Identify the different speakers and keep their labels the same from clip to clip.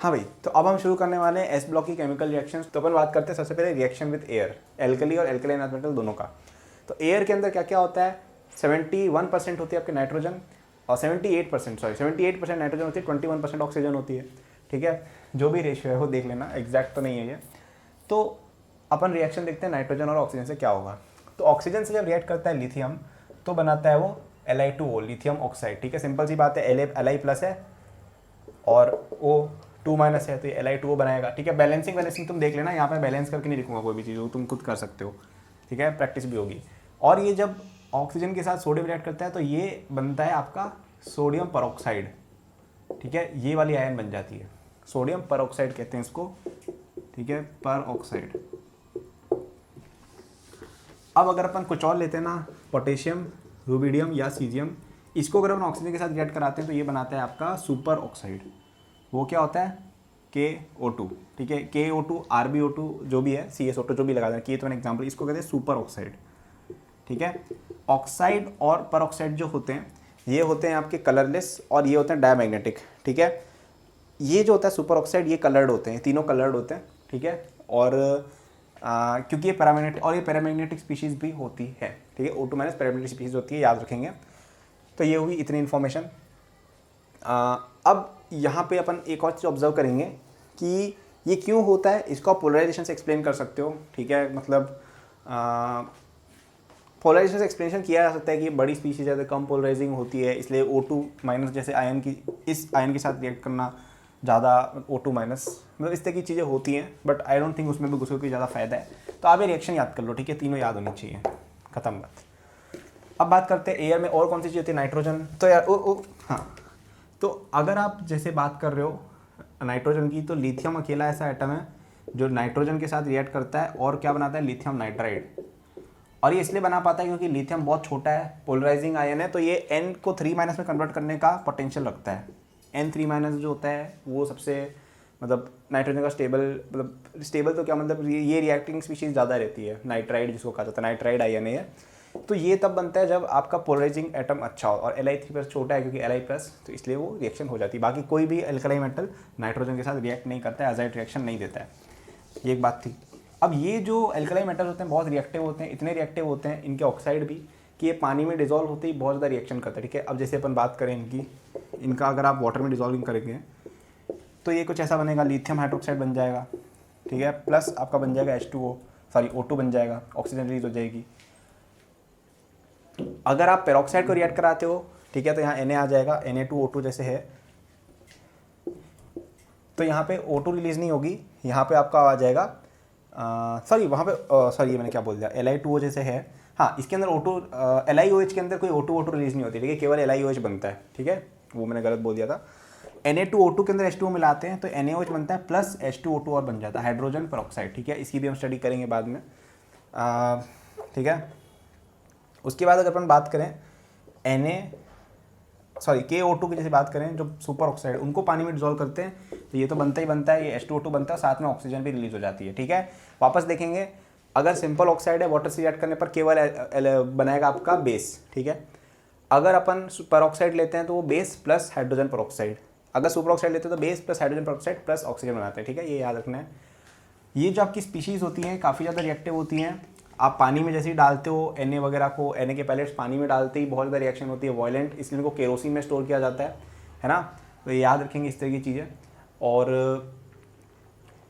Speaker 1: हाँ भाई, तो अब हम शुरू करने वाले हैं एस ब्लॉक की केमिकल रिएक्शंस। तो अपन बात करते हैं सबसे पहले रिएक्शन विद एयर, एल्कली और एल्कलाइन अर्थ मेटल दोनों का। तो एयर के अंदर क्या क्या होता है, 71% होती है आपके नाइट्रोजन और 78% नाइट्रोजन होती है, 21% ऑक्सीजन होती है। ठीक है, जो भी रेशियो है वो देख लेना, एग्जैक्ट तो नहीं है ये। तो अपन रिएक्शन देखते हैं नाइट्रोजन और ऑक्सीजन से क्या होगा। तो ऑक्सीजन से जब रिएक्ट करता है लिथियम तो बनाता है वो Li2O, लिथियम ऑक्साइड। ठीक है, सिंपल सी बात है, Li प्लस है और O2 माइनस है तो ये Li2O बनाएगा। ठीक है, बैलेंसिंग तुम देख लेना, यहाँ पे बैलेंस करके नहीं लिखूंगा कोई भी चीज़, तुम खुद कर सकते हो। ठीक है, प्रैक्टिस भी होगी। और ये जब ऑक्सीजन के साथ सोडियम रिएक्ट करता है तो ये बनता है आपका सोडियम परऑक्साइड। ठीक है, ये वाली आयन बन जाती है, सोडियम परऑक्साइड कहते हैं इसको। ठीक है, परऑक्साइड। अब अगर अपन कुछ और लेते हैं ना, पोटेशियम, रुबिडियम या सीजियम, इसको अगर अपन ऑक्सीजन के साथ रिएक्ट कराते हैं तो ये बनाता है आपका सुपर ऑक्साइड। वो क्या होता है, KO2। ठीक है, KO2 RbO2 जो भी है, CSO2 जो भी लगा दें, तो एग्जाम्पल, इसको कहते हैं सुपर ऑक्साइड। ठीक है, ऑक्साइड और पर ऑक्साइड जो होते हैं ये होते हैं आपके कलरलेस और ये होते हैं डायमैग्नेटिक। ठीक है, ये जो होता है सुपर ऑक्साइड ये कलर्ड होते हैं, तीनों कलर्ड होते हैं। ठीक है, और क्योंकि ये पैरामैग्नेटिक और ये पैरामैग्नेटिक स्पीशीज़ भी होती है। ठीक है, O2 माइनस पैरामैग्नेटिक स्पीशीज़ होती है, याद रखेंगे। तो ये हुई इतनी इन्फॉर्मेशन। अब यहाँ पे अपन एक और चीज़ ऑब्जर्व करेंगे कि ये क्यों होता है, इसको आप पोलराइजेशन से एक्सप्लेन कर सकते हो। ठीक है, मतलब पोलराइजेशन से एक्सप्लेनेशन किया जा सकता है कि ये बड़ी स्पीशीज ज़्यादा कम पोलराइजिंग होती है, इसलिए O2 माइनस जैसे आयन की, इस आयन के साथ रिएक्ट करना ज़्यादा O2 माइनस, मतलब इस तरह की चीज़ें होती हैं। बट आई डोंट थिंक उसमें भी घुसो की ज़्यादा फ़ायदा है। तो आप ये रिएक्शन याद कर लो। ठीक है, तीनों याद होनी चाहिए, ख़त्म बात। अब बात करते हैं एयर में और कौन सी चीज़ होती है, नाइट्रोजन। तो यार हाँ, तो अगर आप जैसे बात कर रहे हो नाइट्रोजन की, तो लिथियम अकेला ऐसा एटम है जो नाइट्रोजन के साथ रिएक्ट करता है और क्या बनाता है, लिथियम नाइट्राइड। और ये इसलिए बना पाता है क्योंकि लिथियम बहुत छोटा है, पोलराइजिंग आयन है, तो ये N को 3 माइनस में कन्वर्ट करने का पोटेंशियल रखता है। N3 माइनस जो होता है वो सबसे, मतलब नाइट्रोजन का स्टेबल, मतलब स्टेबल तो क्या मतलब, ये रिएक्टिंग स्पीशीज ज़्यादा रहती है, नाइट्राइड जिसको कहा जाता है, नाइट्राइड आयन है। तो ये तब बनता है जब आपका पोलराइजिंग एटम अच्छा हो, और Li3 प्लस छोटा है क्योंकि Li प्लस, तो इसलिए वो रिएक्शन हो जाती है। बाकी कोई भी एल्कलाई मेटल नाइट्रोजन के साथ रिएक्ट नहीं करता है, एजाइड रिएक्शन नहीं देता है। ये एक बात थी। अब ये जो एल्कलाई मेटल होते हैं बहुत रिएक्टिव होते हैं, इतने रिएक्टिव होते हैं इनके ऑक्साइड भी, कि ये पानी में डिजोल्व होते ही बहुत ज़्यादा रिएक्शन करता है। ठीक है, अब जैसे अपन बात करें इनका अगर आप वाटर में डिजोल्विंग करेंगे तो ये कुछ ऐसा बनेगा, लिथियम हाइड्रोक्साइड बन जाएगा। ठीक है, प्लस आपका बन जाएगा O2 बन जाएगा, ऑक्सीजन रिलीज हो जाएगी। अगर आप पेरोक्साइड को रिएक्ट कराते हो, ठीक है, तो यहाँ Na आ जाएगा, Na2O2 जैसे है, तो यहाँ पे O2 रिलीज नहीं होगी, यहाँ पे आपका आ जाएगा वहाँ पे सॉरी ये मैंने क्या बोल दिया, Li2O जैसे है। हाँ, इसके अंदर LiOH के अंदर कोई O2 रिलीज नहीं होती। ठीक है, केवल LiOH बनता है। ठीक है, वो मैंने गलत बोल दिया था। Na2O2 के अंदर H2O मिलाते हैं तो NaOH बनता है प्लस H2O2 और बन जाता है हाइड्रोजन परऑक्साइड। ठीक है, इसकी भी हम स्टडी करेंगे बाद में। ठीक है, उसके बाद अगर अपन बात करें KO2 की जैसे बात करें, जो सुपर ऑक्साइड उनको पानी में डिजोल्व करते हैं तो ये तो बनता ही बनता है, ये H2O2 बनता है, साथ में ऑक्सीजन भी रिलीज हो जाती है। ठीक है, वापस देखेंगे, अगर सिंपल ऑक्साइड है वाटर से रिएक्ट करने पर केवल बनाएगा आपका बेस। ठीक है, अगर अपन सुपर ऑक्साइड लेते हैं तो वो बेस प्लस हाइड्रोजन परऑक्साइड, अगर सुपर ऑक्साइड लेते हैं तो base plus hydrogen peroxide plus oxygen बनाते हैं। ठीक है, ये याद रखना है। ये जो आपकी स्पीशीज़ होती हैं काफ़ी ज़्यादा रिएक्टिव होती हैं। आप पानी में जैसे ही डालते हो Na वगैरह को, Na के पैलेट्स पानी में डालते ही बहुत ज़्यादा रिएक्शन होती है, वॉयलेंट, इसलिए इनको केरोसिन में स्टोर किया जाता है ना। तो ये याद रखेंगे इस तरह की चीज़ें। और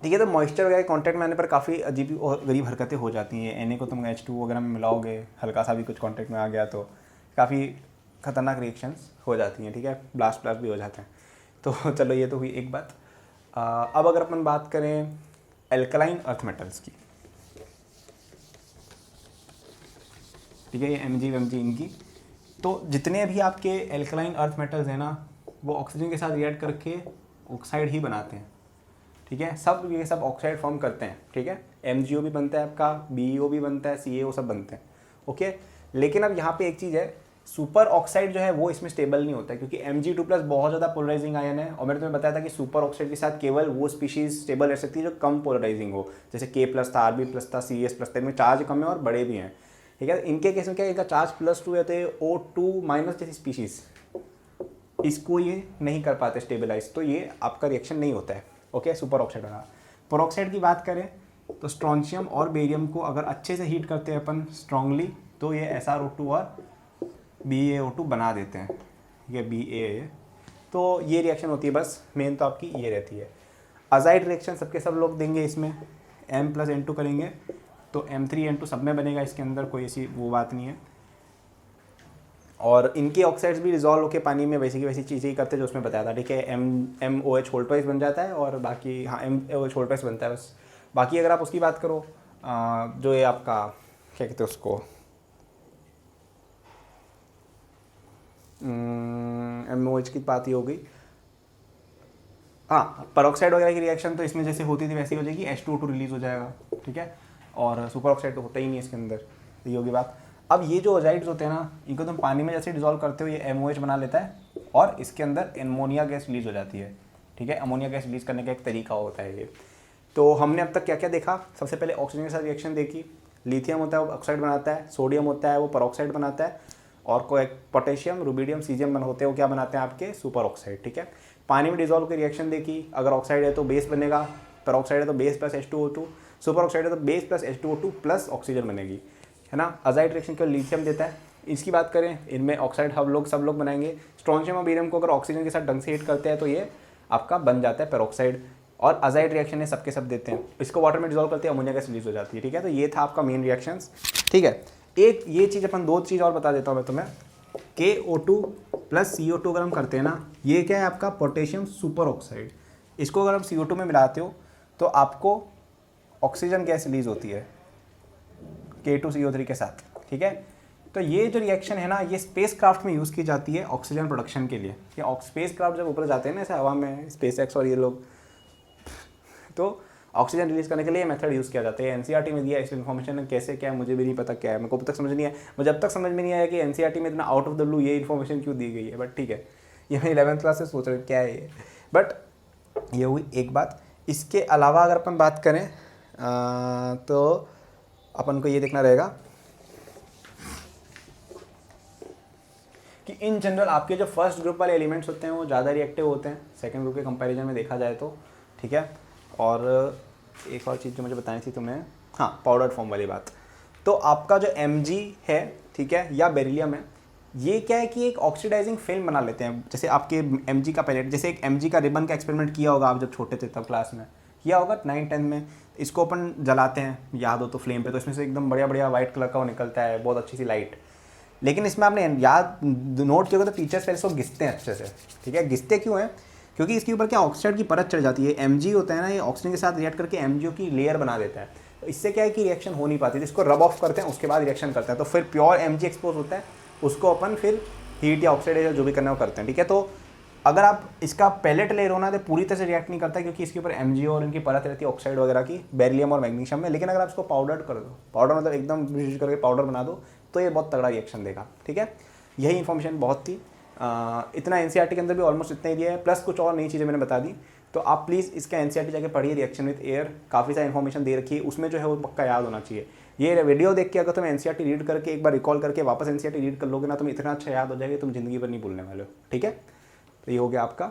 Speaker 1: ठीक है, तो मॉइस्चर वगैरह कॉन्टैक्ट में आने पर काफ़ी अजीब और गरीब हरकतें हो जाती हैं। Na को तुम H2 वगैरह में मिलाओगे, हल्का सा भी कुछ कॉन्टैक्ट में आ गया तो काफ़ी खतरनाक रिएक्शंस हो जाती हैं। ठीक है, ब्लास्ट भी हो जाते हैं। तो चलो, ये तो हुई एक बात। अब अगर अपन बात करें एल्कलाइन अर्थ मेटल्स की, ठीक है, ये Mg इनकी, तो जितने भी आपके एल्कलाइन अर्थ मेटल्स हैं ना, वो ऑक्सीजन के साथ रिएक्ट करके ऑक्साइड ही बनाते हैं। ठीक है, ये सब ऑक्साइड फॉर्म करते हैं। ठीक है, MgO भी बनता है आपका, BeO भी बनता है, CaO सब बनते हैं। ओके, लेकिन अब यहाँ पे एक चीज़ है, सुपर ऑक्साइड जो है वो इसमें स्टेबल नहीं होता है, क्योंकि Mg2 प्लस बहुत ज़्यादा पोलराइजिंग आयन है। और मैंने तुम्हें बताया था कि सुपर ऑक्साइड के साथ केवल वो स्पीशीज स्टेबल रह सकती है जो कम पोलराइजिंग हो, जैसे K प्लस था, Rb प्लस था, Cs प्लस था, इनमें चार्ज कम है और बड़े भी हैं। ठीक है, इनके केस में क्या है, इनका चार्ज +2 है, तो O2 माइनस जैसी स्पीशीज इसको ये नहीं कर पाते स्टेबलाइज, तो ये आपका रिएक्शन नहीं होता है। ओके, सुपर ऑक्साइड बना। पेरोक्साइड की बात करें तो स्ट्रोंशियम और बेरियम को अगर अच्छे से हीट करते हैं अपन स्ट्रांगली तो ये SrO2 और BaO2 बना देते हैं, ये BA। तो ये रिएक्शन होती है, बस मेन तो आपकी ये रहती है। अजाइड रिएक्शन सबके सब लोग देंगे इसमें, M+N2 करेंगे तो M3N2 सब में बनेगा, इसके अंदर कोई ऐसी वो बात नहीं है। और इनके ऑक्साइड्स भी रिजॉल्व होकर पानी में वैसी की वैसी चीज़ें ही करते हैं जो उसमें बताया था, ठीक है। MOH होल ट्वाइस बन जाता है और बाकी हाँ MOH होल ट्वाइस बनता है बस। बाकी अगर आप उसकी बात करो जो ये आपका क्या कहते हैं उसको MOH की बात ही हो गई। हाँ, पेरोक्साइड वगैरह की रिएक्शन तो इसमें जैसे होती थी वैसी हो जाएगी, H2O2 रिलीज हो जाएगा, ठीक है। और सुपर ऑक्साइड तो होता ही नहीं इसके अंदर, ये होगी बात। अब ये जो ओजाइड्स होते हैं ना, इनको तुम पानी में जैसे डिजोल्व करते हो ये MOH बना लेता है और इसके अंदर अमोनिया गैस रिलीज हो जाती है, ठीक है। अमोनिया गैस रिलीज करने का एक तरीका होता है ये। तो हमने अब तक क्या क्या देखा, सबसे पहले ऑक्सीजन के साथ रिएक्शन देखी, लिथियम होता है वो ऑक्साइड बनाता है, सोडियम होता है वो पेरोक्साइड बनाता है, और कोई पोटेशियम, रुबिडियम, सीजियम होते हैं वो क्या बनाते हैं आपके सुपर ऑक्साइड, ठीक है। पानी में डिजोल्व की रिएक्शन देखी, अगर ऑक्साइड है तो बेस बनेगा, पेरोक्साइड है तो base plus H2O2, super oxide है तो base plus H2O2 plus oxygen बनेगी, है ना। अजाइड रिएक्शन केवल लिथियम देता है। इसकी बात करें, इनमें ऑक्साइड हम सब लोग बनाएंगे। स्ट्रोंशियम और बेरियम को अगर ऑक्सीजन के साथ ढंग से हीट करते हैं तो ये आपका बन जाता है पेरोक्साइड, और अजाइड रिएक्शन है सबके सब देते हैं। इसको वाटर में डिजोल्व करते हैं, अमोनिया गैस रिलीज हो जाती है, ठीक है। तो ये था आपका मेन रिएक्शंस, ठीक है। एक ये चीज़ अपन दो चीज़ और बता देता हूँ मैं तुम्हें, KO2 प्लस CO2 अगर हम करते हैं ना, ये क्या है आपका पोटेशियम सुपर ऑक्साइड। इसको अगर हम CO2 में मिलाते हो तो आपको ऑक्सीजन गैस रिलीज होती है K2CO3 के साथ, ठीक है। तो ये जो रिएक्शन है ना, ये स्पेस क्राफ्ट में यूज़ की जाती है ऑक्सीजन प्रोडक्शन के लिए। ये स्पेस क्राफ्ट जब ऊपर जाते हैं ना ऐसे हवा में, SpaceX और ये लोग, तो ऑक्सीजन रिलीज करने के लिए मेथड यूज़ किया जाता है। NCERT में दिया इस इन्फॉर्मेशन, कैसे क्या है मुझे भी नहीं पता क्या है, मेरे को अब तक समझ नहीं आया। मुझे अब तक समझ में नहीं आया कि NCERT में इतना आउट ऑफ द ब्लू ये इन्फॉर्मेशन क्यों दी गई है, बट ठीक है, ये मैं 11th क्लास से सोच रहा हूँ क्या है ये। बट ये हुई एक बात। इसके अलावा अगर अपन बात करें तो अपन को ये देखना रहेगा कि इन जनरल आपके जो फर्स्ट ग्रुप वाले एलिमेंट्स होते हैं वो ज़्यादा रिएक्टिव होते हैं सेकंड ग्रुप के कंपैरिजन में देखा जाए तो, ठीक है। और एक और चीज़ जो मुझे बतानी थी तुम्हें, हाँ, पाउडर फॉर्म वाली बात। तो आपका जो Mg है, ठीक है, या बेरिलियम है, ये क्या है कि एक ऑक्सीडाइजिंग फिल्म बना लेते हैं। जैसे आपके Mg का पैलेट, जैसे एक Mg का रिबन का एक्सपेरिमेंट किया होगा आप जब छोटे थे तब क्लास में, किया होगा 9-10 में। इसको अपन जलाते हैं, याद हो तो फ्लेम पे, तो इसमें से एकदम बढ़िया बढ़िया वाइट कलर का वो निकलता है, बहुत अच्छी सी लाइट। लेकिन इसमें आपने याद नोट किया होगा तो टीचर्स पहले इसको घिसते हैं अच्छे से, ठीक है। घिसते क्यों हैं? क्योंकि इसके ऊपर क्या ऑक्साइड की परत चढ़ जाती है। Mg होता है ना, ये ऑक्सीजन के साथ रिएक्ट करके MgO की लेयर बना देता है। तो इससे क्या है कि रिएक्शन हो नहीं पाती, तो इसको रब ऑफ करते हैं, उसके बाद रिएक्शन करते हैं, तो फिर प्योर Mg एक्सपोज होता है। उसको अपन फिर हीट या ऑक्साइड या जो भी करना है वो करते हैं, ठीक है। तो अगर आप इसका पैलेट लेयर होना तो पूरी तरह से रिएक्ट नहीं करता, क्योंकि इसके ऊपर MgO और इनकी परत रहती है ऑक्साइड वगैरह की, बेरिलियम और मैग्नीशियम में। लेकिन अगर आप इसको पाउडर कर दो, पाउडर मतलब एकदम ब्रीज करके पाउडर बना दो, तो ये बहुत तगड़ा रिएक्शन देगा, ठीक है। यही इन्फॉर्मेशन बहुत थी, इतना NCERT के अंदर भी ऑलमोस्ट इतना ही दिया है, प्लस कुछ और नई चीज़ें मैंने बता दी। तो आप प्लीज़ इसका NCERT जाके पढ़िए, रिएक्शन विद एयर, काफ़ी सारी इन्फॉर्मेशन दे रखी है उसमें, जो है वो पक्का याद होना चाहिए। ये वीडियो देख के अगर तुम NCERT रीड करके एक बार रिकॉल करके वापस NCERT रीड कर लोगे ना, तुम इतना अच्छा याद हो जाएगा तुम जिंदगी भर नहीं भूलने वाले हो, ठीक है। तो ये हो गया आपका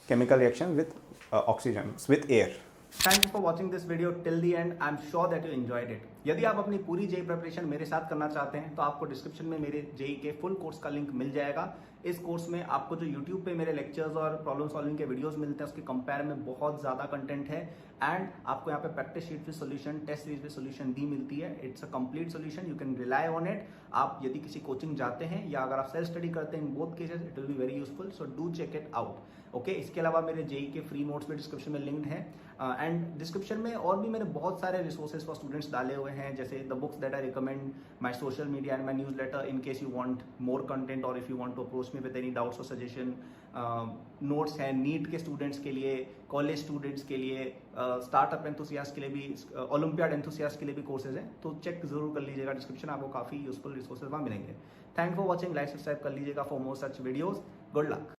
Speaker 1: chemical reaction with oxygen with air. Thank you for watching this video till the and. I am sure that you enjoyed it. यदि आप अपनी पूरी जेई प्रिपरेशन मेरे साथ करना चाहते हैं तो आपको डिस्क्रिप्शन में मेरे जेई के फुल कोर्स का लिंक मिल जाएगा। इस कोर्स में आपको जो यूट्यूब पे मेरे लेक्चर्स और प्रॉब्लम सॉल्विंग के वीडियोस मिलते हैं उसके कंपेयर में बहुत ज़्यादा कंटेंट है, एंड आपको यहाँ पे practice sheet with solution, test series with solution भी मिलती है। It's a complete solution, you can rely on it. आप यदि किसी कोचिंग जाते हैं या अगर आप सेल्फ स्टडी करते हैं, in both cases it will be very useful, so do check it out. Okay, इसके अलावा मेरे जेई के फ्री नोट्स भी डिस्क्रिप्शन में लिंक्ड है, एंड डिस्क्रिप्शन में और भी मैंने बहुत सारे रिसोर्सेज फॉर स्टूडेंट्स डाले हुए हैं, जैसे the books that I recommend, my social media and my newsletter in case you want more content or if you want to approach me with any doubts or suggestion. Notes हैं NEET के students के लिए, college students के लिए, startup enthusiast के लिए भी, olympiad enthusiast के लिए भी कोर्सेज हैं, तो चेक जरूर कर लीजिएगा डिस्क्रिप्शन, आपको काफ़ी यूजफुल रिसोर्सेज वहाँ मिलेंगे। Thank for watching, like subscribe कर लीजिएगा for more such videos. Good luck.